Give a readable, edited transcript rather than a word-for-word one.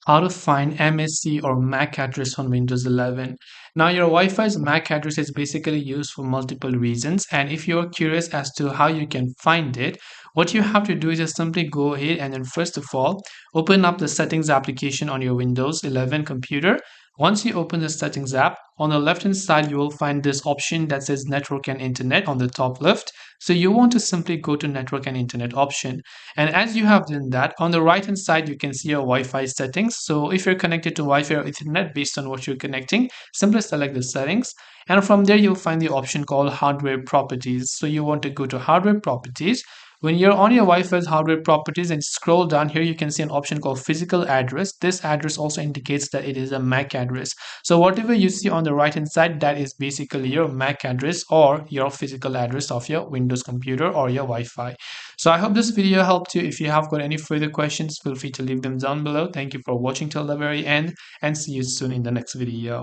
how to find MSC or MAC address on Windows 11. Now, your Wi-Fi's MAC address is basically used for multiple reasons, and if you're curious as to how you can find it, what you have to do is just simply go ahead and then first of all, open up the settings application on your Windows 11 computer. Once you open the settings app, on the left hand side, you will find this option that says network and internet on the top left. So you want to simply go to network and internet option. And as you have done that, on the right hand side, you can see your Wi-Fi settings. So if you're connected to Wi-Fi or Ethernet based on what you're connecting, simply select the settings. And from there, you'll find the option called hardware properties. So you want to go to hardware properties. When you're on your Wi-Fi's hardware properties and scroll down here, you can see an option called physical address. This address also indicates that it is a MAC address. So whatever you see on the right hand side, that is basically your MAC address or your physical address of your Windows computer or your Wi-Fi. So I hope this video helped you. If you have got any further questions, feel free to leave them down below. Thank you for watching till the very end and see you soon in the next video.